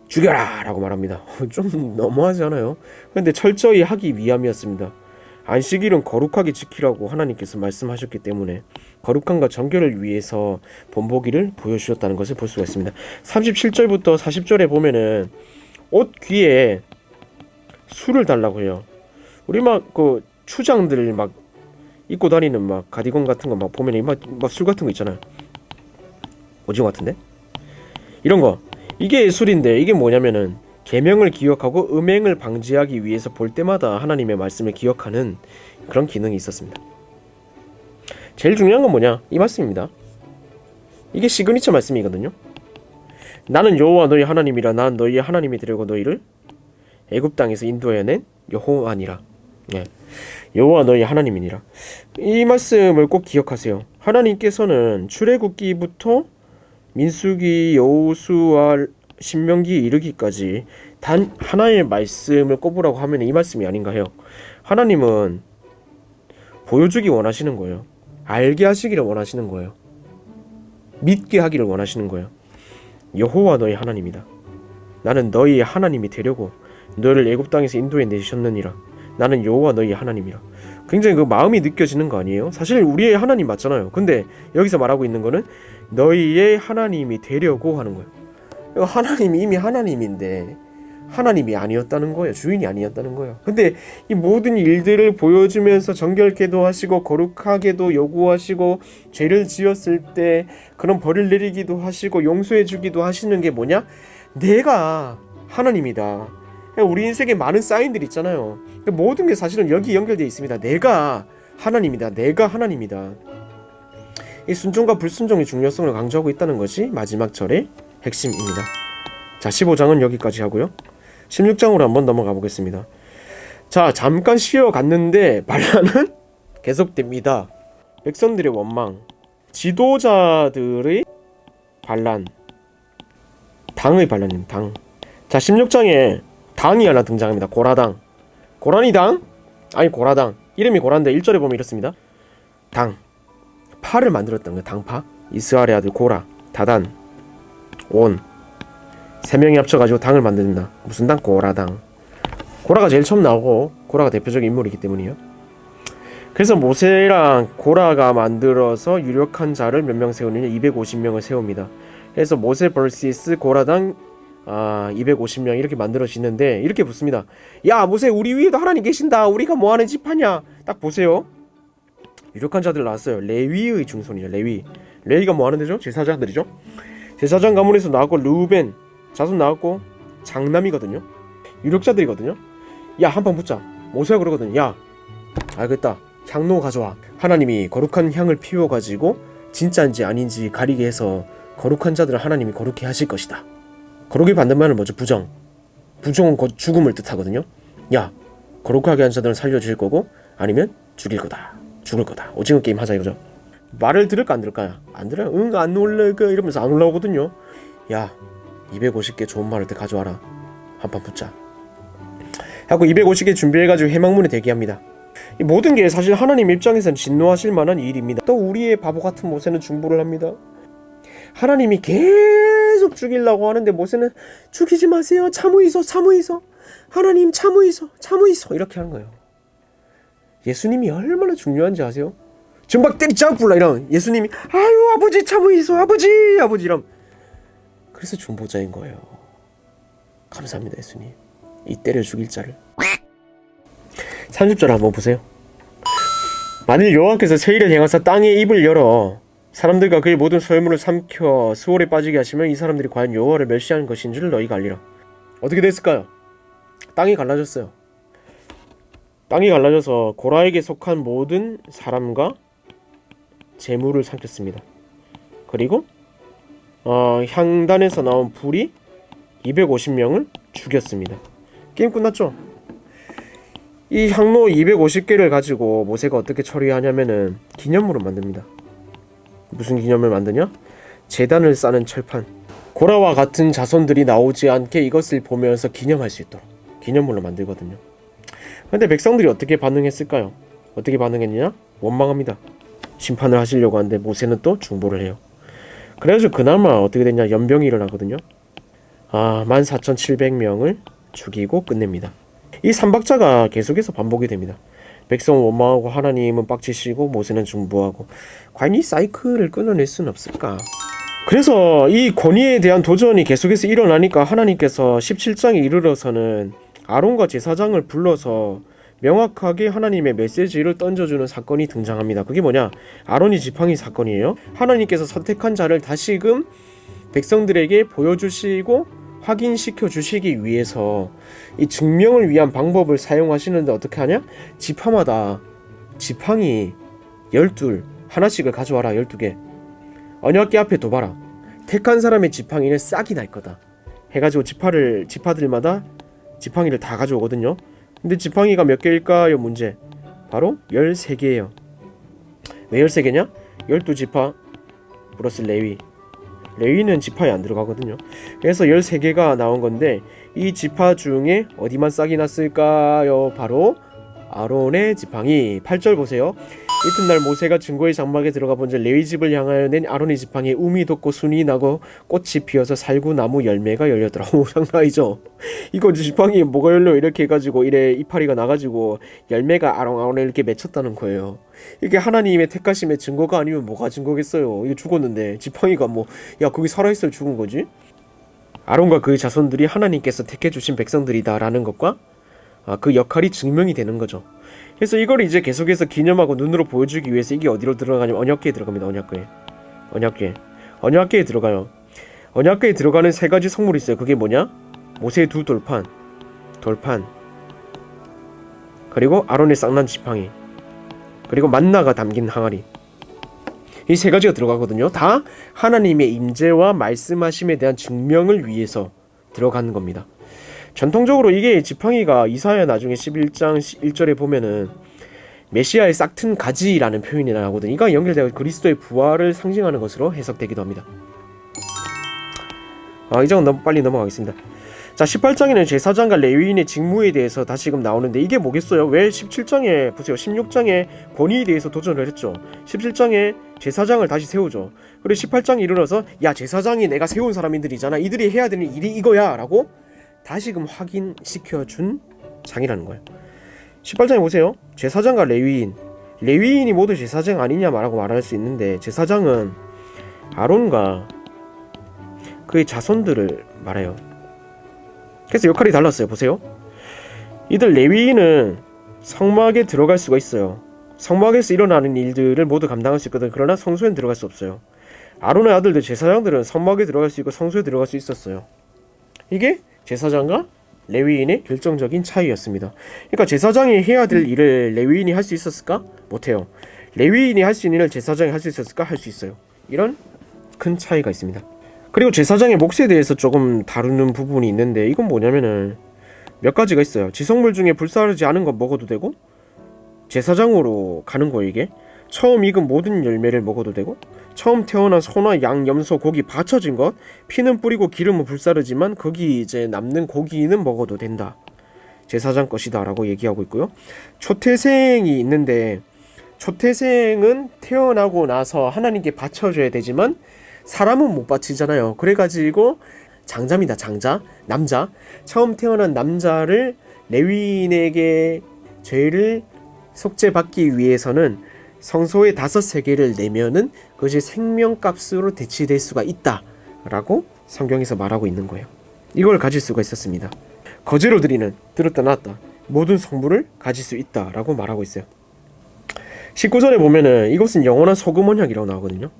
죽여라! 라고 말합니다. 좀 너무하지 않아요? 근데 철저히 하기 위함이었습니다. 안식일은 거룩하게 지키라고 하나님께서 말씀하셨기 때문에 거룩함과 정결을 위해서 본보기를 보여주셨다는 것을 볼 수가 있습니다. 37절부터 40절에 보면은 옷 귀에 술을 달라고 해요. 우리 막 그 추장들 막 입고 다니는 막 가디건 같은 거 막 보면 막 술 같은 거 있잖아요. 오징어 같은데? 이런 거. 이게 술인데 이게 뭐냐면은 계명을 기억하고 음행을 방지하기 위해서 볼 때마다 하나님의 말씀을 기억하는 그런 기능이 있었습니다. 제일 중요한 건 뭐냐? 이 말씀입니다. 이게 시그니처 말씀이거든요. 나는 여호와 너희 하나님이라. 난 너희의 하나님이 되려고 너희를 애굽 땅에서 인도해낸 여호와니라. 네. 여호와 너희 하나님이니라. 이 말씀을 꼭 기억하세요. 하나님께서는 출애굽기부터 민수기, 여호수아, 신명기 이르기까지 단 하나의 말씀을 꼽으라고 하면 이 말씀이 아닌가 해요. 하나님은 보여주기 원하시는 거예요. 알게 하시기를 원하시는 거예요. 믿게 하기를 원하시는 거예요. 여호와 너희 하나님이다. 나는 너희의 하나님이 되려고 너희를 애굽 땅에서 인도해 내셨느니라. 나는 여호와 너희 하나님이라. 굉장히 그 마음이 느껴지는 거 아니에요? 사실 우리의 하나님 맞잖아요. 근데 여기서 말하고 있는 거는 너희의 하나님이 되려고 하는 거예요. 하나님이 이미 하나님인데 하나님이 아니었다는 거예요. 주인이 아니었다는 거예요. 근데 이 모든 일들을 보여주면서 정결케도 하시고 거룩하게도 요구하시고 죄를 지었을 때 그런 벌을 내리기도 하시고 용서해 주기도 하시는 게 뭐냐? 내가 하나님이다. 우리 인생에 많은 사인들이 있잖아요. 모든 게 사실은 여기 연결되어 있습니다. 내가 하나님이다. 내가 하나님이다. 이 순종과 불순종의 중요성을 강조하고 있다는 것이 마지막 절의 핵심입니다. 자, 15장은 여기까지 하고요. 16장으로 한번 넘어가 보겠습니다. 자, 잠깐 쉬어갔는데 반란은 계속됩니다. 백성들의 원망, 지도자들의 반란, 당의 반란입니다. 당. 자, 16장에 당이 하나 등장합니다. 고라당. 고라니당? 아니 고라당. 이름이 고라인데 1절에 보면 이렇습니다. 당. 파를 만들었던 거예요. 당파. 이스라엘의 아들 고라, 다단, 온. 세 명이 합쳐가지고 당을 만든다. 무슨 당? 고라당. 고라가 제일 처음 나오고 고라가 대표적인 인물이기 때문이에요. 그래서 모세랑 고라가 만들어서 유력한 자를 몇 명 세우느냐? 250명을 세웁니다. 그래서 모세 vs 고라당 250명 이렇게 만들어지는데 이렇게 붙습니다. 야 모세, 우리 위에도 하나님 계신다. 우리가 뭐하는 집하냐? 딱 보세요. 유력한 자들 나왔어요. 레위의 중손이죠. 레위가 뭐하는 데죠? 제사장들이죠. 제사장 가문에서 나왔고 르우벤 자손 나왔고 장남이거든요. 유력자들이거든요. 야 한판 붙자. 모세가 그러거든요. 야 알겠다. 향로 가져와. 하나님이 거룩한 향을 피워가지고 진짜인지 아닌지 가리게 해서 거룩한 자들을 하나님이 거룩히 하실 것이다. 거룩히 받는 말은 뭐죠? 부정은 곧 죽음을 뜻하거든요. 야 거룩하게 한 자들은 살려주실 거고 아니면 죽을 거다. 오징어 게임 하자 이거죠. 말을 들을까 안 들을까요? 안 들어요. 응 안 올라가 이러면서 안 올라오거든요. 야 250개 좋은 말을 때 가져와라. 한판 붙자 하고 250개 준비해가지고 해망문에 대기합니다. 이 모든 게 사실 하나님 입장에서는 진노하실 만한 일입니다. 또 우리의 바보 같은 모세는 중보를 합니다. 하나님이 계속 죽이려고 하는데 모세는 죽이지 마세요. 참으이소. 하나님 참으이소. 이렇게 하는 거예요. 예수님이 얼마나 중요한지 아세요? 지금 막 때리자 불라 이런 예수님이 아유 아버지 참으이소. 아버지 이런. 그래서 중보자인 거예요. 감사합니다 예수님. 이 때려 죽일 자를. 30절 한번 보세요. 만일 여호와께서 세일을 행하사 땅의 입을 열어 사람들과 그의 모든 소유물을 삼켜 수월에 빠지게 하시면 이 사람들이 과연 여호와를 멸시하는 것인 줄 너희가 알리라. 어떻게 됐을까요? 땅이 갈라졌어요. 땅이 갈라져서 고라에게 속한 모든 사람과 재물을 삼켰습니다. 그리고 향단에서 나온 불이 250명을 죽였습니다. 게임 끝났죠? 이 향로 250개를 가지고 모세가 어떻게 처리하냐면은 기념물을 만듭니다. 무슨 기념을 만드냐? 제단을 쌓는 철판. 고라와 같은 자손들이 나오지 않게 이것을 보면서 기념할 수 있도록 기념물로 만들거든요. 근데 백성들이 어떻게 반응했을까요? 어떻게 반응했느냐? 원망합니다. 심판을 하시려고 하는데 모세는 또 중보를 해요. 그래가지고 그나마 어떻게 됐냐? 연병이 일어나거든요. 14,700명을 죽이고 끝냅니다. 이 삼박자가 계속해서 반복이 됩니다. 백성은 원망하고 하나님은 빡치시고 모세는 중보하고. 과연 이 사이클을 끊어낼 수는 없을까? 그래서 이 권위에 대한 도전이 계속해서 일어나니까 하나님께서 17장에 이르러서는 아론과 제사장을 불러서 명확하게 하나님의 메시지를 던져주는 사건이 등장합니다. 그게 뭐냐? 아론이 지팡이 사건이에요. 하나님께서 선택한 자를 다시금 백성들에게 보여주시고 확인시켜 주시기 위해서 이 증명을 위한 방법을 사용하시는데 어떻게 하냐? 지파마다 지팡이 12 하나씩을 가져와라. 12개 언약궤 앞에 둬봐라. 택한 사람의 지팡이는 싹이 날 거다 해가지고 지파들마다 지팡이를 다 가져오거든요. 근데 지팡이가 몇 개일까요? 문제. 바로 13개예요. 왜 13개냐? 12지파 플러스 레위 레위는 지파에 안 들어가거든요. 그래서 13개가 나온 건데 이 지파 중에 어디만 싹이 났을까요? 바로 아론의 지팡이. 8절 보세요. 이튿날 모세가 증거의 장막에 들어가 본즉 레위 집을 향하여 낸 아론의 지팡이에 움이 돋고 순이 나고 꽃이 피어서 살구나무 열매가 열렸더라. 오, 장난이죠. 이거 지팡이에 뭐가 열려 이렇게 해가지고 이래 이파리가 나가지고 열매가 아롱아롱 이렇게 맺혔다는 거예요. 이게 하나님의 택하심의 증거가 아니면 뭐가 증거겠어요. 이거 죽었는데 지팡이가 뭐 야 거기 살아있어 죽은 거지? 아론과 그의 자손들이 하나님께서 택해 주신 백성들이다라는 것과 그 역할이 증명이 되는 거죠. 그래서 이걸 이제 계속해서 기념하고 눈으로 보여주기 위해서 이게 어디로 들어가냐면 언약궤에 들어갑니다. 언약궤에 들어가요. 언약궤에 들어가는 3가지 성물이 있어요. 그게 뭐냐? 모세의 2 돌판 그리고 아론의 쌍난 지팡이 그리고 만나가 담긴 항아리. 이 3가지가 들어가거든요. 다 하나님의 임재와 말씀하심에 대한 증명을 위해서 들어가는 겁니다. 전통적으로 이게 지팡이가 이사야 나중에 11장 1절에 보면은 메시아의 싹튼 가지라는 표현이 나오거든요. 이가 연결되어 그리스도의 부활을 상징하는 것으로 해석되기도 합니다. 이 장은 너무 빨리 넘어가겠습니다. 자, 18장에는 제사장과 레위인의 직무에 대해서 다시금 나오는데 이게 뭐겠어요? 왜 17장에 보세요. 16장에 권위에 대해서 도전을 했죠. 17장에 제사장을 다시 세우죠. 그리고 18장에 이르러서 야 제사장이 내가 세운 사람들이잖아. 이들이 해야 되는 일이 이거야 라고 다시금 확인시켜준 장이라는 거예요. 18장에 보세요. 제사장과 레위인이 모두 제사장 아니냐 라고 말할 수 있는데 제사장은 아론과 그의 자손들을 말해요. 그래서 역할이 달랐어요. 보세요. 이들 레위인은 성막에 들어갈 수가 있어요. 성막에서 일어나는 일들을 모두 감당할 수 있거든. 그러나 성소에는 들어갈 수 없어요. 아론의 아들들 제사장들은 성막에 들어갈 수 있고 성소에 들어갈 수 있었어요. 이게 제사장과 레위인의 결정적인 차이였습니다. 그러니까 제사장이 해야 될 일을 레위인이 할 수 있었을까? 못해요. 레위인이 할 수 있는 일을 제사장이 할 수 있었을까? 할 수 있어요. 이런 큰 차이가 있습니다. 그리고 제사장의 몫에 대해서 조금 다루는 부분이 있는데 이건 뭐냐면은 몇 가지가 있어요. 지성물 중에 불사르지 않은 건 먹어도 되고 제사장으로 가는 거예요. 이게 처음 익은 모든 열매를 먹어도 되고 처음 태어난 소나 양, 염소, 고기 받쳐진 것 피는 뿌리고 기름은 불사르지만 거기 이제 남는 고기는 먹어도 된다. 제사장 것이다 라고 얘기하고 있고요. 초태생이 있는데 초태생은 태어나고 나서 하나님께 바쳐줘야 되지만 사람은 못 바치잖아요. 그래가지고 장자입니다. 장자, 남자. 처음 태어난 남자를 레위인에게 죄를 속죄받기 위해서는 성소의 5세계를 내면은 그것이 생명값으로 대치될 수가 있다라고 성경에서 말하고 있는 거예요. 이걸 가질 수가 있었습니다. 거제로 드리는 들었다 놨다 모든 성물을 가질 수 있다라고 말하고 있어요. 19절에 보면은 이것은 영원한 소금 언약이라고 나오거든요.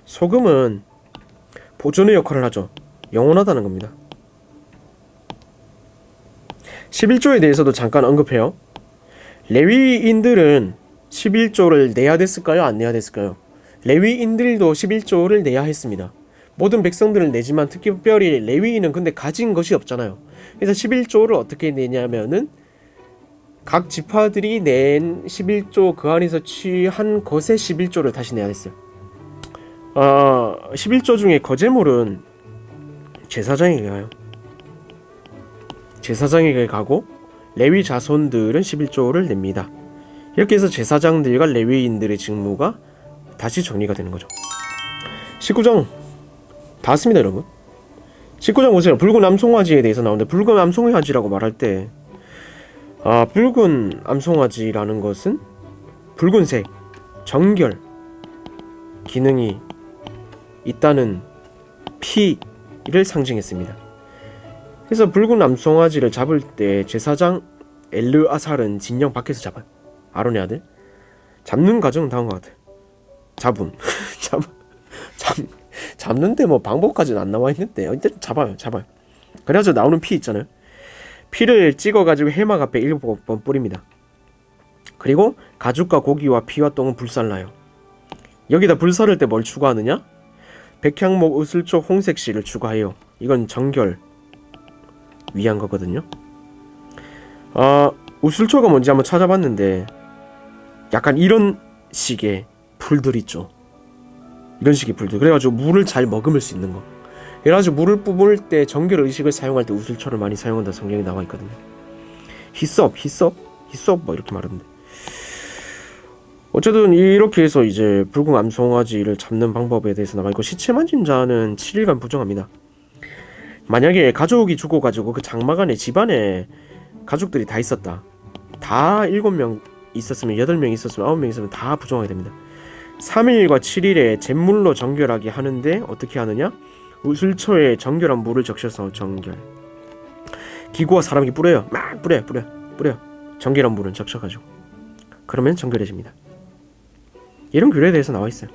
소금은 보존의 역할을 하죠. 영원하다는 겁니다. 11조에 대해서도 잠깐 언급해요. 레위인들은 11조를 내야 됐을까요? 안 내야 됐을까요? 레위인들도 11조를 내야 했습니다. 모든 백성들을 내지만 특별히 레위인은 근데 가진 것이 없잖아요. 그래서 11조를 어떻게 내냐면은 각 지파들이 낸 11조 그 안에서 취한 것의 11조를 다시 내야 됐어요. 11조 중에 거제물은 제사장에게 가요. 제사장에게 가고 레위 자손들은 11조를 냅니다. 이렇게 해서 제사장들과 레위인들의 직무가 다시 정리가 되는 거죠. 19장 다 왔습니다 여러분. 19장 보세요. 붉은 암송아지에 대해서 나오는데 붉은 암송아지라고 말할 때 붉은 암송아지라는 것은 붉은색, 정결 기능이 있다는 피를 상징했습니다. 그래서 붉은 암송아지를 잡을 때 제사장 엘르아살은 진영 밖에서 잡아요. 아론의 아들. 잡는 과정은 다음과 같아요. 잡는데 뭐 방법까지는 안 나와 있는데 일단 잡아요. 그래서 나오는 피 있잖아요. 피를 찍어가지고 해막 앞에 7번 뿌립니다. 그리고 가죽과 고기와 피와 똥은 불살라요. 여기다 불사를 때 뭘 추가하느냐? 백향목, 우슬초, 홍색실을 추가해요. 이건 정결 위한 거거든요. 우슬초가 뭔지 한번 찾아봤는데 약간 이런 식의 풀들 있죠. 이런 식의 불들. 그래가지고 물을 잘 머금을 수 있는 거. 그래가지고 물을 뿜을 때 정결 의식을 사용할 때 우슬초를 많이 사용한다 성경에 나와 있거든요. 히썹 뭐 이렇게 말하는데. 어쨌든 이렇게 해서 이제 붉은 암송아지를 잡는 방법에 대해서 나와 있고, 시체 만진 자는 7일간 부정합니다. 만약에 가족이 죽어가지고 그 장막 안에 집안에 가족들이 다 있었다. 다 7명 있었으면 8명 있었으면 9명 있었으면 다 부정하게 됩니다. 3일과 7일에 잿물로 정결하게 하는데 어떻게 하느냐? 우슬초에 정결한 물을 적셔서 정결. 기구와 사람이 뿌려요. 막 뿌려. 정결한 물은 적셔가지고. 그러면 정결해집니다. 이런 규례에 대해서 나와 있어요.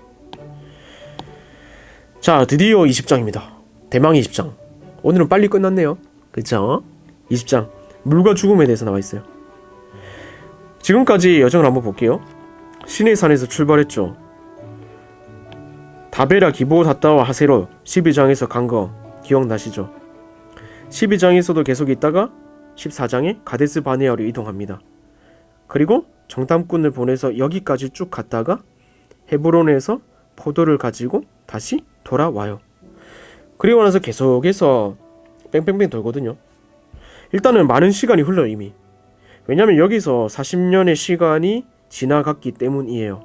자, 드디어 20장입니다. 대망 20장. 오늘은 빨리 끝났네요. 그쵸? 20장. 물과 죽음에 대해서 나와 있어요. 지금까지 여정을 한번 볼게요. 신의 산에서 출발했죠. 다베라 기보 다따와 하세로 12장에서 간 거 기억나시죠? 12장에서도 계속 있다가 14장에 가데스 바네아로 이동합니다. 그리고 정탐꾼을 보내서 여기까지 쭉 갔다가 헤브론에서 포도를 가지고 다시 돌아와요. 그리고 나서 계속해서 뺑뺑뺑 돌거든요. 일단은 많은 시간이 흘러요 이미. 왜냐면 여기서 40년의 시간이 지나갔기 때문이에요.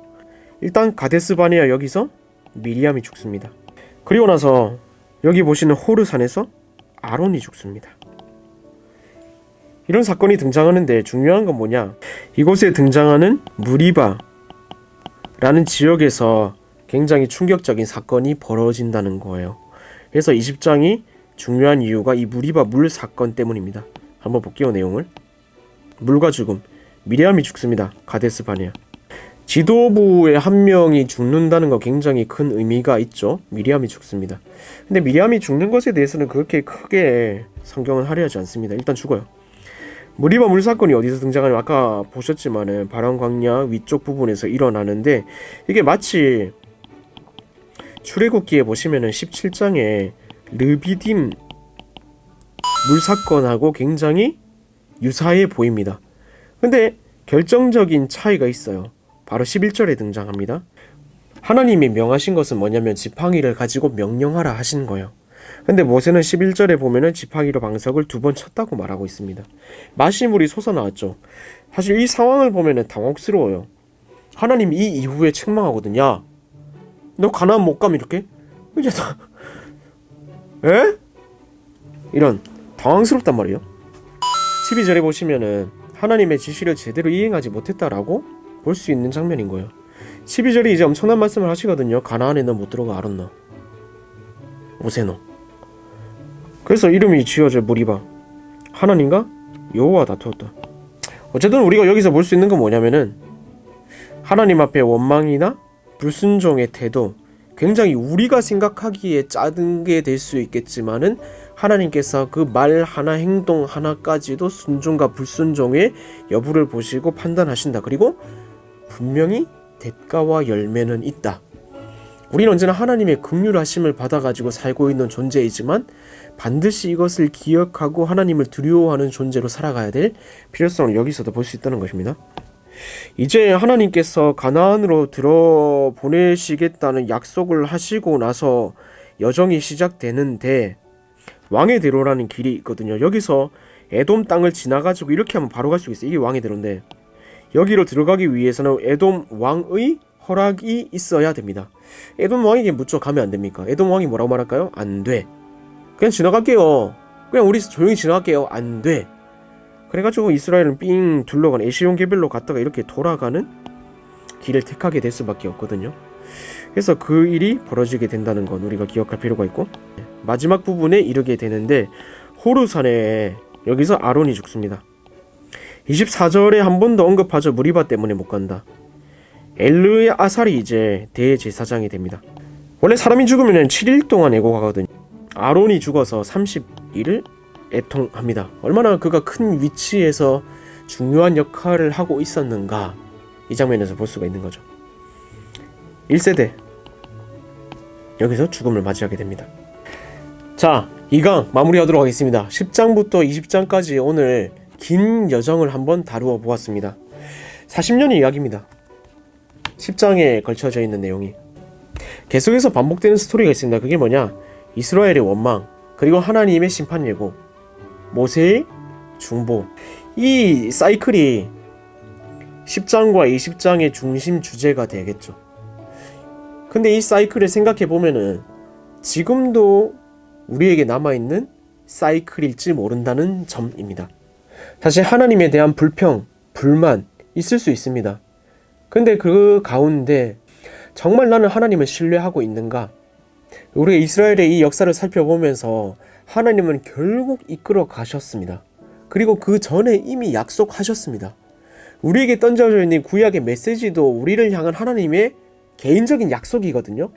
일단 가데스 바네아 여기서 미리암이 죽습니다. 그리고 나서 여기 보시는 호르산에서 아론이 죽습니다. 이런 사건이 등장하는데 중요한 건 뭐냐? 이곳에 등장하는 무리바라는 지역에서 굉장히 충격적인 사건이 벌어진다는 거예요. 그래서 20장이 중요한 이유가 이 무리바 물 사건 때문입니다. 한번 볼게요 내용을. 물과 죽음. 미리암이 죽습니다. 가데스 바네아. 지도부의 한 명이 죽는다는 거 굉장히 큰 의미가 있죠. 미리암이 죽습니다. 근데 미리암이 죽는 것에 대해서는 그렇게 크게 성경은 할애하지 않습니다. 일단 죽어요. 무리바 물 사건이 어디서 등장하냐면 아까 보셨지만은 바람 광야 위쪽 부분에서 일어나는데, 이게 마치 출애굽기에 보시면은 17장에 르비딤 물 사건하고 굉장히 유사해 보입니다. 근데 결정적인 차이가 있어요. 바로 11절에 등장합니다. 하나님이 명하신 것은 뭐냐면 지팡이를 가지고 명령하라 하신 거예요. 근데 모세는 11절에 보면은 지팡이로 방석을 2번 쳤다고 말하고 있습니다. 마시물이 솟아나왔죠. 사실 이 상황을 보면은 당혹스러워요. 하나님 이 이후에 책망하거든요. 야, 너 가나안 못 가면 이렇게? 이제 다 에? 이런 당황스럽단 말이에요. 12절에 보시면은 하나님의 지시를 제대로 이행하지 못했다라고 볼 수 있는 장면인 거예요. 12절에 이제 엄청난 말씀을 하시거든요. 가나안에 너 못 들어가. 아론 너, 오세 너. 그래서 이름이 지어져 무리바. 하나님과 여호와 다투었다. 어쨌든 우리가 여기서 볼 수 있는 건 뭐냐면은 하나님 앞에 원망이나 불순종의 태도, 굉장히 우리가 생각하기에 작은 게 될 수 있겠지만은 하나님께서 그 말 하나 행동 하나까지도 순종과 불순종의 여부를 보시고 판단하신다. 그리고 분명히 대가와 열매는 있다. 우리는 언제나 하나님의 긍휼하심을 받아가지고 살고 있는 존재이지만 반드시 이것을 기억하고 하나님을 두려워하는 존재로 살아가야 될 필요성을 여기서도 볼 수 있다는 것입니다. 이제 하나님께서 가나안으로 들어보내시겠다는 약속을 하시고 나서 여정이 시작되는데 왕의 대로라는 길이 있거든요. 여기서 에돔 땅을 지나가지고 이렇게 하면 바로 갈 수 있어요. 이게 왕의 대로인데 여기로 들어가기 위해서는 에돔 왕의 허락이 있어야 됩니다. 에돔 왕에게 묻죠. 가면 안 됩니까? 에돔 왕이 뭐라고 말할까요? 안 돼. 그냥 지나갈게요. 그냥 우리 조용히 지나갈게요. 안 돼. 그래가지고 이스라엘은 삥 둘러간 에시온 게벨로 갔다가 이렇게 돌아가는 길을 택하게 될 수밖에 없거든요. 그래서 그 일이 벌어지게 된다는 건 우리가 기억할 필요가 있고, 마지막 부분에 이르게 되는데 호르산에 여기서 아론이 죽습니다. 24절에 한 번 더 언급하죠. 무리바 때문에 못 간다. 엘르의 아살이 이제 대제사장이 됩니다. 원래 사람이 죽으면 7일 동안 애고가거든요. 아론이 죽어서 30일을 애통합니다. 얼마나 그가 큰 위치에서 중요한 역할을 하고 있었는가, 이 장면에서 볼 수가 있는 거죠. 1세대 여기서 죽음을 맞이하게 됩니다. 자, 2강 마무리하도록 하겠습니다. 10장부터 20장까지 오늘 긴 여정을 한번 다루어 보았습니다. 40년의 이야기입니다. 10장에 걸쳐져 있는 내용이 계속해서 반복되는 스토리가 있습니다. 그게 뭐냐? 이스라엘의 원망, 그리고 하나님의 심판 예고, 모세의 중보. 이 사이클이 10장과 20장의 중심 주제가 되겠죠. 근데 이 사이클을 생각해 보면은 지금도 우리에게 남아있는 사이클일지 모른다는 점입니다. 사실 하나님에 대한 불평, 불만 있을 수 있습니다. 근데 그 가운데 정말 나는 하나님을 신뢰하고 있는가? 우리가 이스라엘의 이 역사를 살펴보면서 하나님은 결국 이끌어 가셨습니다. 그리고 그 전에 이미 약속하셨습니다. 우리에게 던져져 있는 구약의 메시지도 우리를 향한 하나님의 개인적인 약속이거든요.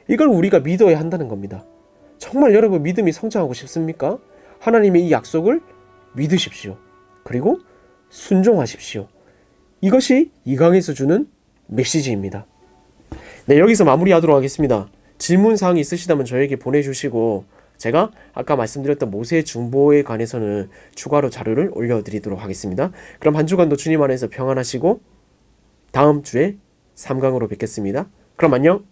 이걸 우리가 믿어야 한다는 겁니다. 정말 여러분 믿음이 성장하고 싶습니까? 하나님의 이 약속을 믿으십시오. 그리고 순종하십시오. 이것이 이강에서 주는 메시지입니다. 네, 여기서 마무리하도록 하겠습니다. 질문사항이 있으시다면 저에게 보내주시고 제가 아까 말씀드렸던 모세의 중보에 관해서는 추가로 자료를 올려드리도록 하겠습니다. 그럼 한 주간도 주님 안에서 평안하시고 다음 주에 3강으로 뵙겠습니다. 그럼 안녕.